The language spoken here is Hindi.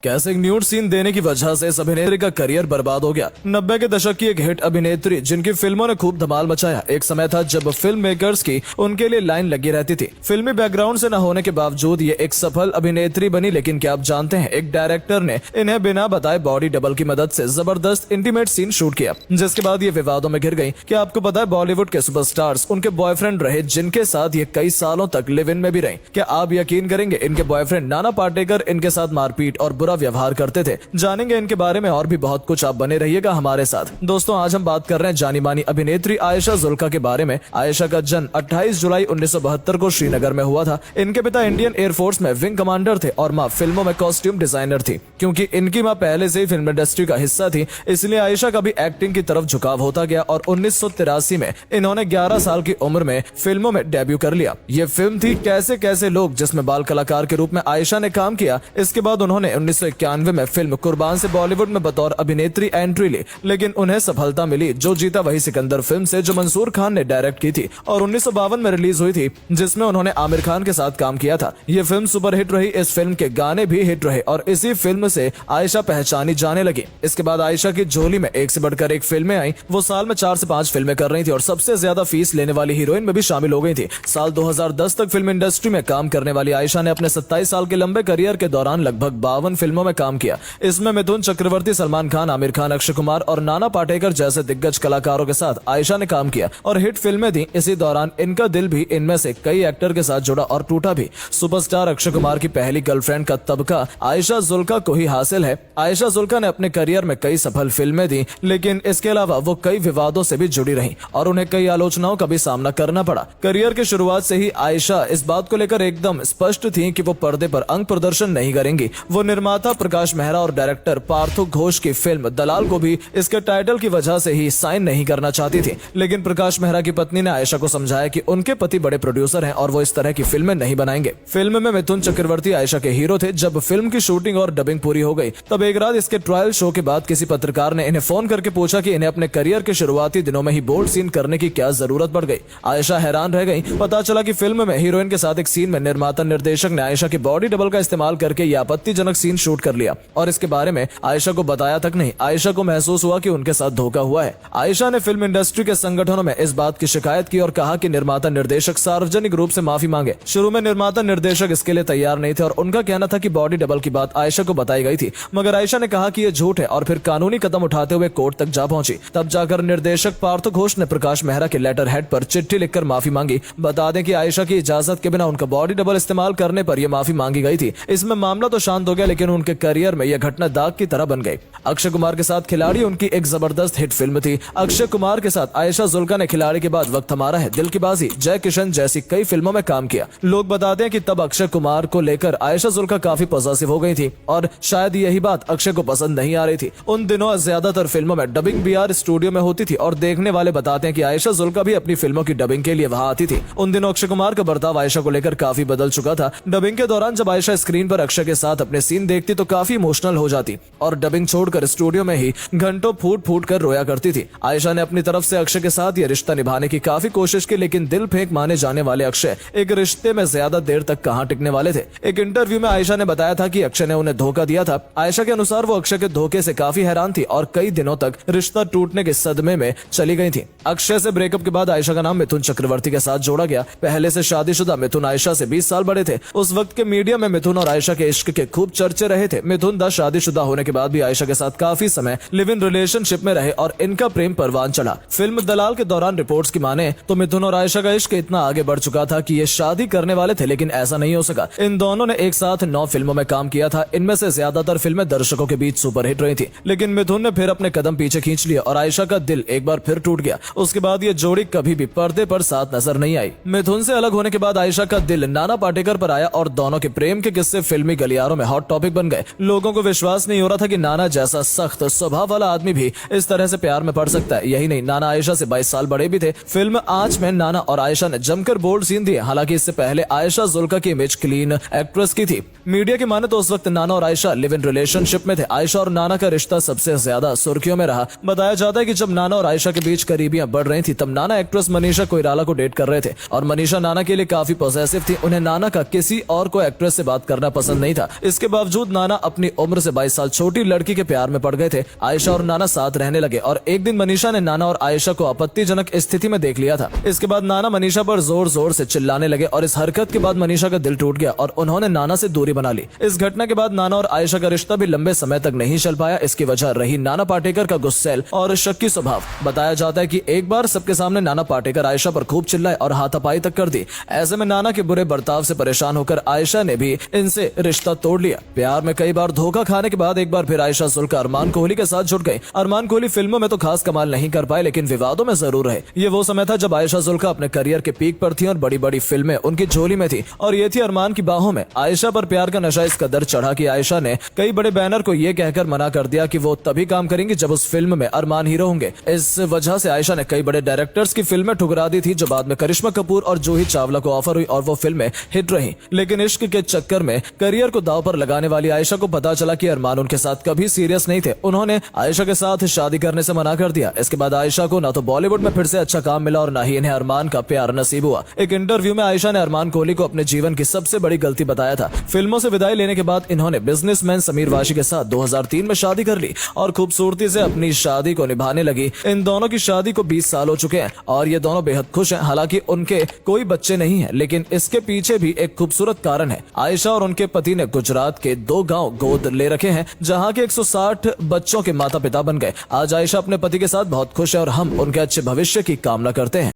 कैसे एक न्यूड सीन देने की वजह से इस अभिनेत्री का करियर बर्बाद हो गया। 90 के दशक की एक हिट अभिनेत्री जिनकी फिल्मों ने खूब धमाल मचाया। एक समय था जब फिल्म मेकर्स की उनके लिए लाइन लगी रहती थी। फिल्मी बैकग्राउंड से न होने के बावजूद ये एक सफल अभिनेत्री बनी। लेकिन क्या आप जानते हैं, एक डायरेक्टर ने इन्हें बिना बताए बॉडी डबल की मदद से जबरदस्त इंटीमेट सीन शूट किया, जिसके बाद ये विवादों में घिर गई। क्या आपको पता है, बॉलीवुड के सुपरस्टार्स उनके बॉयफ्रेंड रहे, जिनके साथ ये कई सालों तक लिव इन में भी रही। क्या आप यकीन करेंगे, इनके बॉयफ्रेंड नाना पाटेकर इनके साथ मारपीट और बुरा व्यवहार करते थे। जानेंगे इनके बारे में और भी बहुत कुछ। आप बने रहिएगा हमारे साथ। दोस्तों, आज हम बात कर रहे हैं जानी मानी अभिनेत्री आयशा जुल्का के बारे में। आयशा का जन्म 28 जुलाई 1972 को श्रीनगर में हुआ था। इनके पिता इंडियन एयरफोर्स में विंग कमांडर थे और माँ फिल्मों में कॉस्ट्यूम डिजाइनर थी। क्योंकि इनकी माँ पहले से ही फिल्म इंडस्ट्री का हिस्सा थी, इसलिए आयशा का भी एक्टिंग की तरफ झुकाव होता गया और 1983 में इन्होंने 11 साल की उम्र में फिल्मों में डेब्यू कर लिया। ये फिल्म थी कैसे कैसे लोग, जिसमें बाल कलाकार के रूप में आयशा ने काम किया। इसके बाद उन्होंने 1991 में फिल्म कुर्बान से बॉलीवुड में बतौर अभिनेत्री एंट्री ली, लेकिन उन्हें सफलता मिली। जो जीता वही सिकंदर फिल्म से, जो मंसूर खान ने डायरेक्ट की थी और 1952 में रिलीज हुई थी, जिसमें उन्होंने आमिर खान के साथ काम किया था। ये फिल्म सुपरहिट रही। इस फिल्म के गाने भी हिट रहे और इसी फिल्म से आयशा पहचानी जाने लगी। इसके बाद आयशा की झोली में एक से बढ़कर एक फिल्में आई। वो साल में 4 से 5 फिल्में कर रही थी और सबसे ज्यादा फीस लेने वाली हीरोइन में भी शामिल हो गई थी। साल 2010 तक फिल्म इंडस्ट्री में काम करने वाली आयशा ने अपने 27 साल के लंबे करियर के दौरान लगभग 52 फिल्मों में काम किया। इसमें मिथुन चक्रवर्ती, सलमान खान, आमिर खान, अक्षय कुमार और नाना पाटेकर जैसे दिग्गज कलाकारों के साथ आयशा ने काम किया और हिट फिल्में दी। इसी दौरान इनका दिल भी इनमें से कई एक्टर के साथ जुड़ा और टूटा भी। सुपरस्टार अक्षय कुमार की पहली गर्लफ्रेंड का तबका आयशा जुल्का को ही हासिल है। आयशा जुल्का ने अपने करियर में कई सफल फिल्में दी, लेकिन इसके अलावा वो कई विवादों से भी जुड़ी रही और उन्हें कई आलोचनाओं का भी सामना करना पड़ा। करियर की शुरुआत से ही आयशा इस बात को लेकर एकदम स्पष्ट थी कि वो पर्दे पर अंग प्रदर्शन नहीं करेंगी। वो निर्माता प्रकाश मेहरा और डायरेक्टर पार्थो घोष की फिल्म दलाल को भी इसके टाइटल की वजह से ही साइन नहीं करना चाहती थी। लेकिन प्रकाश मेहरा की पत्नी ने आयशा को समझाया कि उनके पति बड़े प्रोड्यूसर हैं और वो इस तरह की फिल्में नहीं बनाएंगे। फिल्म में मिथुन चक्रवर्ती आयशा के हीरो थे। जब फिल्म की शूटिंग और डबिंग पूरी हो गई, तब एक रात इसके ट्रायल शो के बाद किसी पत्रकार ने इन्हें फोन करके पूछा कि इन्हें अपने करियर के शुरुआती दिनों में ही बोल्ड सीन करने की क्या जरूरत पड़ गई। आयशा हैरान रह गई। पता चला कि फिल्म में हीरोइन के साथ एक सीन में निर्माता निर्देशक ने आयशा की बॉडी डबल का इस्तेमाल करके यह आपत्तिजनक सीन शूट कर लिया और इसके बारे में आयशा को बताया तक नहीं। आयशा को महसूस हुआ कि उनके साथ धोखा हुआ है। आयशा ने फिल्म इंडस्ट्री के संगठनों में इस बात की शिकायत की और कहा कि निर्माता निर्देशक सार्वजनिक रूप से माफी मांगे। शुरू में निर्माता निर्देशक इसके लिए तैयार नहीं थे और उनका कहना था कि बॉडी डबल की बात आयशा को बताई गई थी, मगर आयशा ने कहा कि यह झूठ है और फिर कानूनी कदम उठाते हुए कोर्ट तक जा पहुंची। तब जाकर निर्देशक पार्थो घोष ने प्रकाश मेहरा के लेटर हेड पर चिट्ठी लिखकर माफी मांगी। बता दें कि आयशा की इजाजत के बिना उनका बॉडी डबल इस्तेमाल करने पर यह माफी मांगी गई थी। इसमें मामला तो शांत हो गया, लेकिन उनके करियर में यह घटना दाग की तरह बन गई। अक्षय कुमार के साथ खिलाड़ी उनकी एक जबरदस्त हिट फिल्म थी। अक्षय कुमार के साथ आयशा जुल्का ने खिलाड़ी के बाद वक्त हमारा है, दिल की बाजी, जय किशन जैसी कई फिल्मों में काम किया। लोग बताते हैं कि तब अक्षय कुमार को लेकर आयशा जुल्का काफी पॉजिटिव हो गई थी और शायद यही बात अक्षय को पसंद नहीं आ रही थी। उन दिनों ज्यादातर फिल्मों में डबिंग बीआर स्टूडियो में होती थी और देखने वाले बताते हैं कि आयशा जुल्का भी अपनी फिल्मों की डबिंग के लिए वहां आती थी। उन दिनों अक्षय कुमार का बर्ताव आयशा को लेकर काफी बदल चुका था। डबिंग के दौरान जब आयशा स्क्रीन पर अक्षय के साथ अपने सीन देखती तो काफी इमोशनल हो जाती और डबिंग छोड़कर स्टूडियो में ही घंटों फूट फूट कर रोया करती थी। आयशा ने अपनी तरफ से अक्षय के साथ यह रिश्ता निभाने की काफी कोशिश की, लेकिन दिल फेंक माने जाने वाले अक्षय एक रिश्ते में ज्यादा देर तक कहां टिकने वाले थे। एक इंटरव्यू में आयशा ने बताया था कि अक्षय ने उन्हें धोखा दिया था। आयशा के अनुसार वो अक्षय के धोखे से काफी हैरान थी और कई दिनों तक रिश्ता टूटने के सदमे में चली गई थी। अक्षय से ब्रेकअप के बाद आयशा का नाम मिथुन चक्रवर्ती के साथ जोड़ा गया। पहले से शादीशुदा मिथुन आयशा से 20 साल बड़े थे। उस वक्त के मीडिया में मिथुन और आयशा के इश्क के खूब चर्चे रहे थे। मिथुन दा शादीशुदा होने के बाद भी आयशा के साथ काफी समय लिव इन रिलेशनशिप में रहे और इनका प्रेम परवान चला। फिल्म दलाल के दौरान रिपोर्ट्स की माने तो मिथुन और आयशा का इश्क इतना आगे बढ़ चुका था कि ये शादी करने वाले थे, लेकिन ऐसा नहीं हो सका। इन दोनों ने एक साथ 9 फिल्मों में काम किया था। इनमें से ज्यादातर फिल्में दर्शकों के बीच सुपरहिट रही थी, लेकिन मिथुन ने फिर अपने कदम पीछे खींच लिया और आयशा का दिल एक बार फिर टूट गया। उसके बाद ये जोड़ी कभी भी पर्दे पर साथ नजर नहीं आई। मिथुन से अलग होने के बाद आयशा का दिल नाना पाटेकर पर आया और दोनों के प्रेम के किस्से फिल्मी गलियारों में हॉट टॉपिक बन गए। लोगों को विश्वास नहीं हो रहा था कि नाना जैसा सख्त स्वभाव वाला आदमी भी इस तरह से प्यार में पड़ सकता है। यही नहीं, नाना आयशा से 22 साल बड़े भी थे। फिल्म आंच में नाना और आयशा ने जमकर बोल्ड सीन दिए। हालांकि इससे पहले आयशा जुल्का की इमेज क्लीन एक्ट्रेस की थी। मीडिया की माने तो उस वक्त नाना और आयशा लिव इन रिलेशनशिप में थे। आयशा और नाना का रिश्ता सबसे ज्यादा सुर्खियों में रहा। बताया जाता है कि जब नाना और आयशा के बीच करीबियां बढ़ रही थी, तब नाना एक्ट्रेस मनीषा कोइराला को डेट कर रहे थे और मनीषा नाना के लिए काफी पॉसेसिव थी। उन्हें नाना का किसी और को एक्ट्रेस से बात करना पसंद नहीं था। इसके बावजूद नाना अपनी उम्र से 22 साल छोटी लड़की के प्यार में पड़ गए थे। आयशा और नाना साथ रहने लगे और एक दिन मनीषा ने नाना और आयशा को आपत्तिजनक स्थिति में देख लिया था। इसके बाद नाना मनीषा पर जोर जोर से चिल्लाने लगे और इस हरकत के बाद मनीषा का दिल टूट गया और उन्होंने नाना से दूरी बना ली। इस घटना के बाद नाना और आयशा का रिश्ता भी लंबे समय तक नहीं चल पाया। इसकी वजह रही नाना पाटेकर का गुस्सैल और शक्की स्वभाव। बताया जाता है कि एक बार सबके सामने नाना पाटेकर आयशा पर खूब चिल्लाए और हाथापाई तक कर दी। ऐसे में नाना के बुरे बर्ताव से परेशान होकर आयशा ने भी इनसे रिश्ता तोड़ लिया। प्यार में कई बार धोखा खाने के बाद एक बार फिर आयशा जुल्का अरमान कोहली के साथ जुड़ गई। अरमान कोहली फिल्मों में तो खास कमाल नहीं कर पाए, लेकिन विवादों में जरूर रहे। ये वो समय था जब आयशा जुल्का अपने करियर के पीक पर थी और बड़ी बड़ी फिल्में उनकी झोली में थी और ये थी अरमान की बाहों में। आयशा पर प्यार का नशा इस कदर चढ़ा कि आयशा ने कई बड़े बैनर को ये कहकर मना कर दिया कि वो तभी काम करेंगी जब उस फिल्म में अरमान हीरो होंगे। इस वजह से आयशा ने कई बड़े डायरेक्टर्स की फिल्में ठुकरा दी थी, जो बाद में करिश्मा कपूर और जूही चावला को ऑफर हुई और वो फिल्में हिट रही। लेकिन इश्क के चक्कर में करियर को दांव पर लगाने वाली आयशा को पता चला कि अरमान उनके साथ कभी सीरियस नहीं थे। उन्होंने आयशा के साथ शादी करने से मना कर दिया। इसके बाद आयशा को ना तो बॉलीवुड में फिर से अच्छा काम मिला और ना ही इन्हें अरमान का प्यार नसीब हुआ। एक इंटरव्यू में आयशा ने अरमान कोहली को अपने जीवन की सबसे बड़ी गलती बताया था। फिल्मों से विदाई लेने के बाद इन्होंने बिजनेसमैन समीर वाशी के साथ 2003 में शादी कर ली और खूबसूरती से अपनी शादी को निभाने लगी। इन दोनों की शादी को 20 साल हो चुके हैं और ये दोनों बेहद खुश हैं। हालांकि उनके कोई बच्चे नहीं है, लेकिन इसके पीछे भी एक खूबसूरत कारण है। आयशा और उनके पति ने गुजरात के 2 गांव गोद ले रखे हैं, जहां के 160 बच्चों के माता पिता बन गए। आज आयशा अपने पति के साथ बहुत खुश है और हम उनके अच्छे भविष्य की कामना करते हैं।